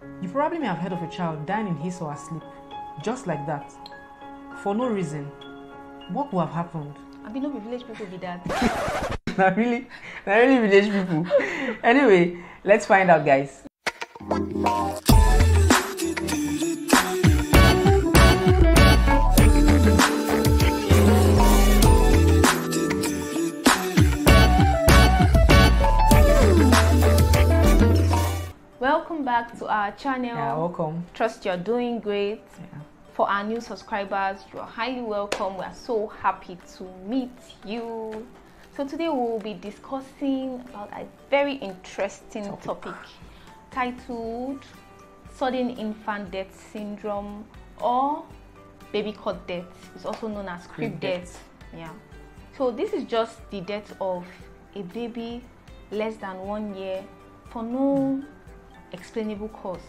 You probably may have heard of a child dying in his or her sleep, just like that, for no reason. What would have happened? I mean, no village people be that. Not really village people. Anyway, let's find out, guys. Welcome back to our channel. Yeah, welcome. Trust you're doing great. Yeah. For our new subscribers, you're highly welcome. We are so happy to meet you. So today we will be discussing about a very interesting topic titled Sudden Infant Death Syndrome, or baby-cot-death. It's also known as cribdeath. Yeah. So this is just the death of a baby less than 1 year for no explainable cause.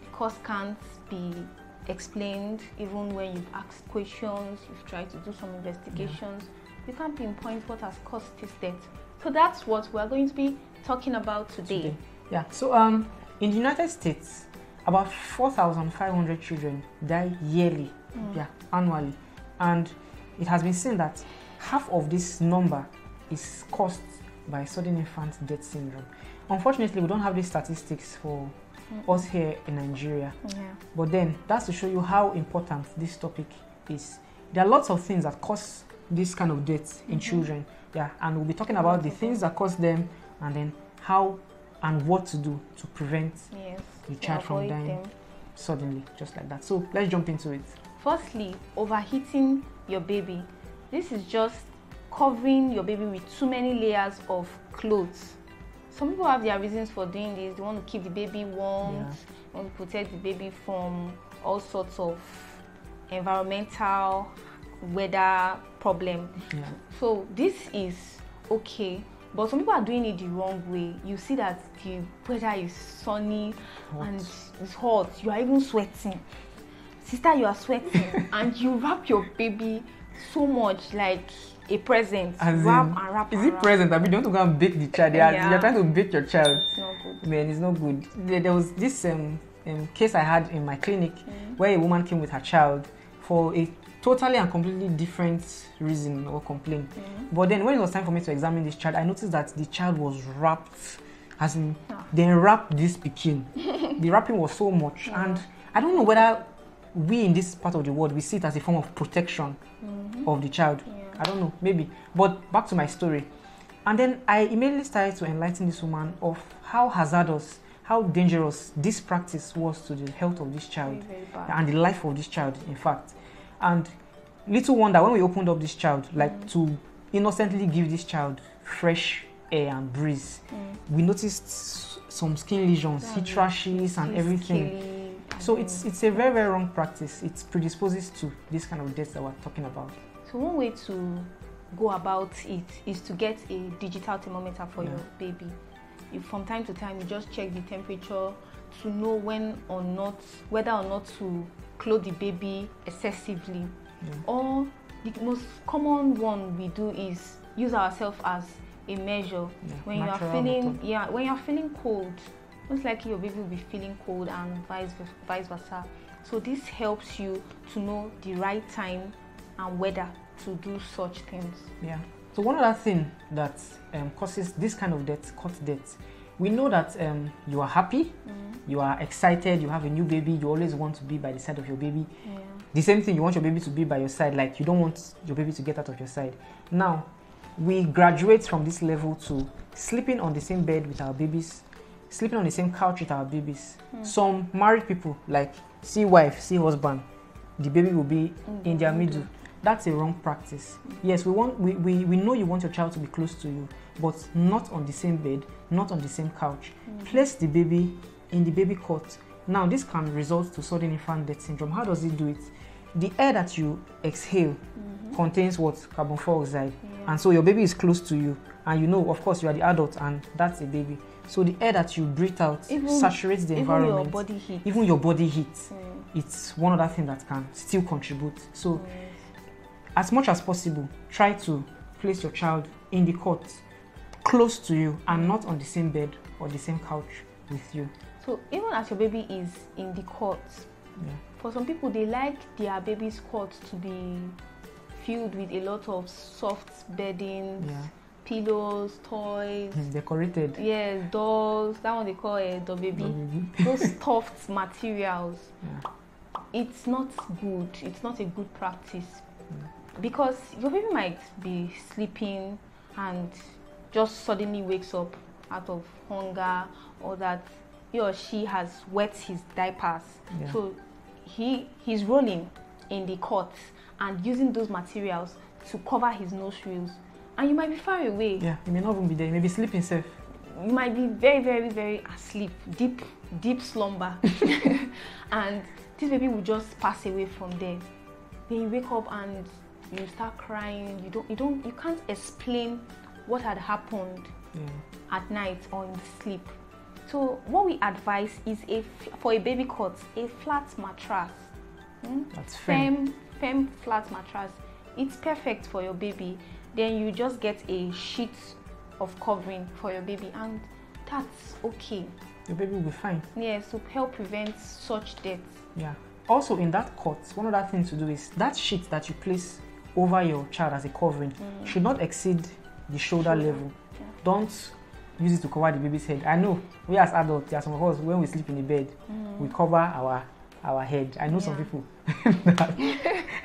The cause can't be explained even when you've asked questions, you've tried to do some investigations. You can't pinpoint what has caused this death. So that's what we're going to be talking about today. Yeah, so in the United States, about 4,500 children die yearly, annually. And it has been seen that half of this number is caused by sudden infant death syndrome. Unfortunately, we don't have these statistics for us here in Nigeria. But then, that's to show you how important this topic is. There are lots of things that cause this kind of death in children. Yeah, and we'll be talking about the things that cause them, and then how and what to do to prevent the child from dying suddenly, just like that. So let's jump into it. Firstly, overheating your baby. This is just covering your baby with too many layers of clothes. Some people have their reasons for doing this. They want to keep the baby warm, they want to protect the baby from all sorts of environmental weather problem. So this is okay, but some people are doing it the wrong way. You see that the weather is sunny and it's hot. You are even sweating. Sister, you are sweating and you wrap your baby so much like a present. Wrap. Is it present? I mean, don't go and bake the child. You're trying to bake your child. It's not good. Man, it's not good. There was this case I had in my clinic where a woman came with her child for a totally and completely different reason or complaint. But then when it was time for me to examine this child, I noticed that the child was wrapped, as in they wrapped this pikin. The wrapping was so much, and I don't know whether we in this part of the world we see it as a form of protection of the child. I don't know, maybe. But back to my story. And then I immediately started to enlighten this woman of how hazardous, how dangerous this practice was to the health of this child and the life of this child, in fact. And little wonder, when we opened up this child, like to innocently give this child fresh air and breeze, we noticed some skin lesions, heat rashes and everything. So it's a very, very wrong practice. It predisposes to this kind of deaths that we're talking about. So one way to go about it is to get a digital thermometer for your baby. From time to time, you just check the temperature to know whether or not to clothe the baby excessively. Or the most common one we do is use ourselves as a measure. When you are feeling cold, most likely your baby will be feeling cold, and vice versa. So this helps you to know the right time and weather to do such things. So one other thing that causes this kind of death, death, we know that you are happy, you are excited, you have a new baby, you always want to be by the side of your baby. The same thing, you want your baby to be by your side, like you don't want your baby to get out of your side. Now, we graduate from this level to sleeping on the same bed with our babies, sleeping on the same couch with our babies. Some married people, like see wife, see husband, the baby will be in their middle. That's a wrong practice. Yes, we know you want your child to be close to you, but not on the same bed, not on the same couch. Place the baby in the baby cot. Now, this can result to sudden infant death syndrome. How does it do it? The air that you exhale contains what? Carbon dioxide. And so your baby is close to you, and you know, of course, you are the adult, and that's a baby. So the air that you breathe out saturates the environment. Even your body heat. It's one other thing that can still contribute. So as much as possible, try to place your child in the cot close to you and not on the same bed or the same couch with you. So even as your baby is in the cot, for some people they like their baby's cot to be filled with a lot of soft beddings, pillows, toys, decorated. Yes, dolls. That one they call a doll baby. Those stuffed materials. It's not good. It's not a good practice because your baby might be sleeping and just suddenly wakes up out of hunger, or that he or she has wet his diapers. So he's rolling in the cot and using those materials to cover his nostrils, and you might be far away. Yeah, you may not even be there. You may be sleeping safe. You might be very, very, very asleep, deep slumber, and this baby will just pass away from there. Then you wake up and you start crying. You can't explain what had happened at night or in sleep. So what we advise is for a baby cot, a flat mattress. That's firm Flat mattress. It's perfect for your baby. Then you just get a sheet of covering for your baby, and that's okay. Your baby will be fine. Yes, to help prevent such deaths. Yeah. Also, in that cot, one other thing to do is that sheet that you place over your child as a covering should not exceed the shoulder level. Don't use it to cover the baby's head. I know we as adults, there are some of us, when we sleep in the bed, we cover our head. I know some people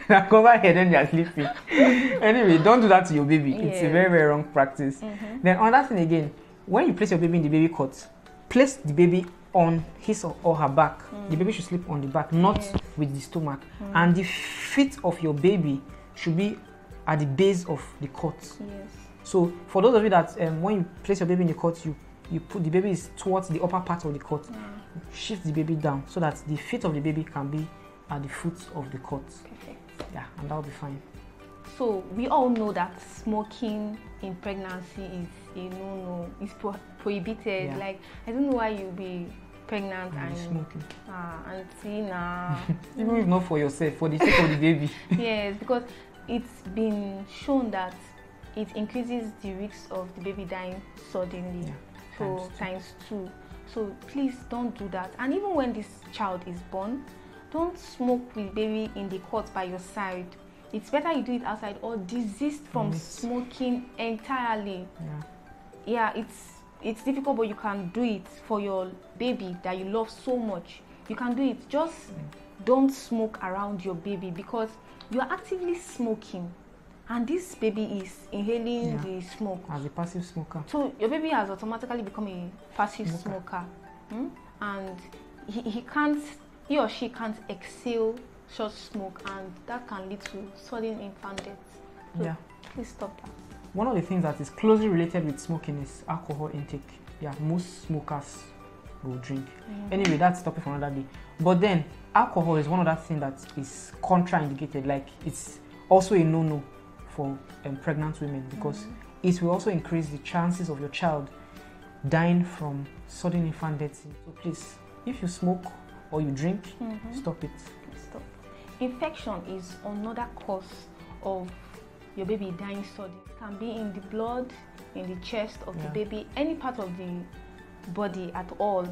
that cover head when they are sleeping. Anyway, don't do that to your baby. It's a very, very wrong practice. Then another thing again, when you place your baby in the baby cot, place the baby on his or her back. The baby should sleep on the back, not with the stomach. And the feet of your baby should be at the base of the cot. So for those of you that when you place your baby in the cot, you put the baby is towards the upper part of the cot. Shift the baby down so that the feet of the baby can be at the foot of the cot. Yeah, and that will be fine. So we all know that smoking in pregnancy is a no-no. It's prohibited. Like, I don't know why you'll be pregnant and smoking. Auntie, nah. Even if not for yourself, for the sake of the baby. Yes, because it's been shown that it increases the risk of the baby dying suddenly. So times two. So please don't do that. And even when this child is born, don't smoke with baby in the cot by your side. It's better you do it outside or desist from smoking entirely. It's difficult, but you can do it for your baby that you love so much. You can do it. Just don't smoke around your baby, because you are actively smoking, and this baby is inhaling the smoke as a passive smoker. So your baby has automatically become a passive smoker. And he or she can't exhale such smoke, and that can lead to sudden infant death. So please stop that. One of the things that is closely related with smoking is alcohol intake. Most smokers will drink. Anyway, that's a topic for another day. But then alcohol is one other thing that is contraindicated. Like, it's also a no-no for pregnant women, because it will also increase the chances of your child dying from sudden infant death. So please, if you smoke or you drink, stop it. Stop. Infection is another cause of your baby dying suddenly. It can be in the blood, in the chest of the baby, any part of the body at all.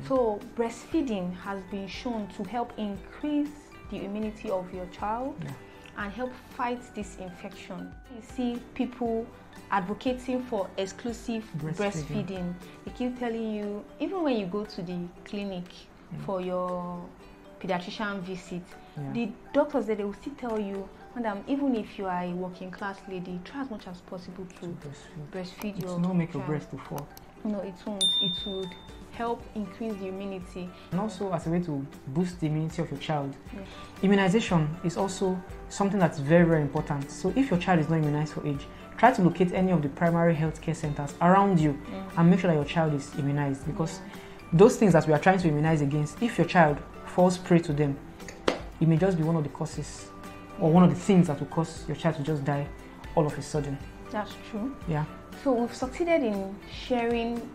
So breastfeeding has been shown to help increase the immunity of your child and help fight this infection. You see people advocating for exclusive breastfeeding. They keep telling you, even when you go to the clinic for your pediatrician visit, the doctors there, they will still tell you, madam, even if you are a working class lady, try as much as possible to breastfeed your child. It will not make your breast to fall. No, it won't. It would help increase the immunity. And also as a way to boost the immunity of your child. Immunization is also something that's very, very important. So if your child is not immunized for age, try to locate any of the primary healthcare centers around you and make sure that your child is immunized, because those things that we are trying to immunize against, if your child falls prey to them, it may just be one of the causes or one of the things that will cause your child to just die all of a sudden. That's true. Yeah. So we've succeeded in sharing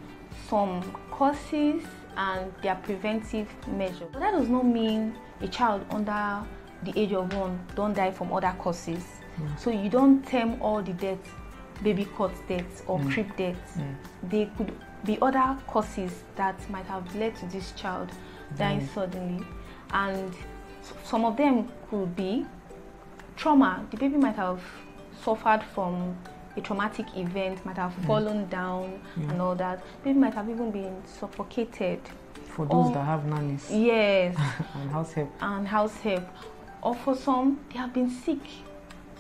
some causes and their preventive measures. But that does not mean a child under the age of 1 don't die from other causes. So you don't term all the deaths baby cot deaths or crib deaths. They could be other causes that might have led to this child dying suddenly, and some of them could be trauma. The baby might have suffered from a traumatic event, might have fallen down and all that. Baby might have even been suffocated. For those that have nannies. Yes. And house help. And house help. Or for some, they have been sick.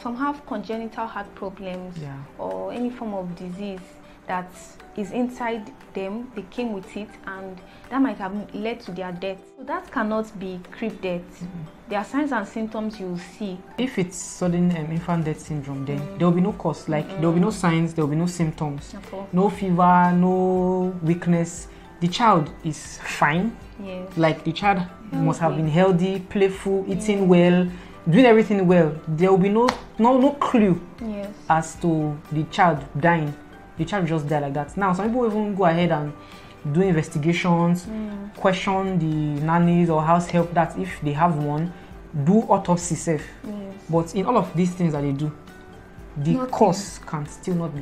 Some have congenital heart problems or any form of disease that is inside them. They came with it, and that might have led to their death. So that cannot be crib death. There are signs and symptoms you will see. If it's sudden infant death syndrome, then there will be no cause. Like there will be no signs, there will be no symptoms, no fever, no weakness. The child is fine. Yes. Like the child must have been healthy, playful, eating well, doing everything well. There will be no clue as to the child dying. The child just die like that. Now, some people even go ahead and do investigations, question the nannies or house help that if they have one, do autopsy safe. But in all of these things that they do, the cause can still not be.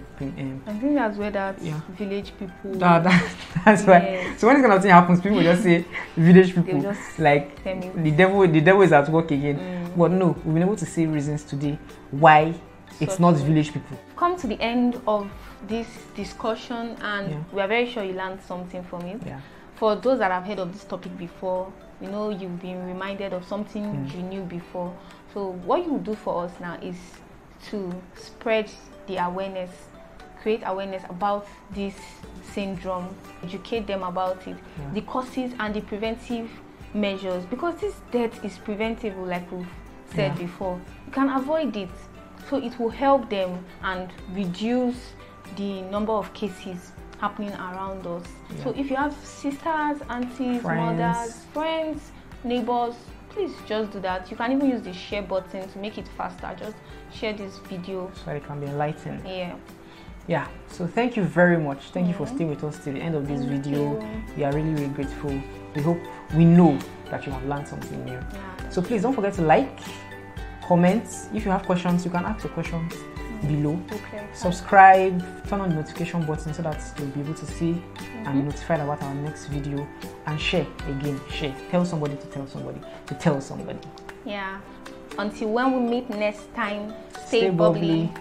I think that's where that village people. That's why. So when this kind of thing happens, people just say village people. Just like the devil is at work again. But no, we've been able to see reasons today why it's not village people. Come to the end of this discussion, and we are very sure you learned something from it. For those that have heard of this topic before, you know you've been reminded of something you knew before. So what you do for us now is to spread the awareness, create awareness about this syndrome, educate them about it, the causes and the preventive measures, because this death is preventable, like we've said before. You can avoid it, so it will help them and reduce the number of cases happening around us. So if you have sisters, aunties, mothers, friends, neighbors, please just do that. You can even use the share button to make it faster. Just share this video so it can be enlightening. So thank you very much. Thank you for staying with us till the end of this video. We are really, really grateful. We know that you have learned something new. So please don't forget to like, comment. If you have questions, you can ask your questions below. Subscribe, turn on the notification button so that you'll be able to see and be notified about our next video. And share. Tell somebody to tell somebody to tell somebody. Until when we meet next time, stay bubbly.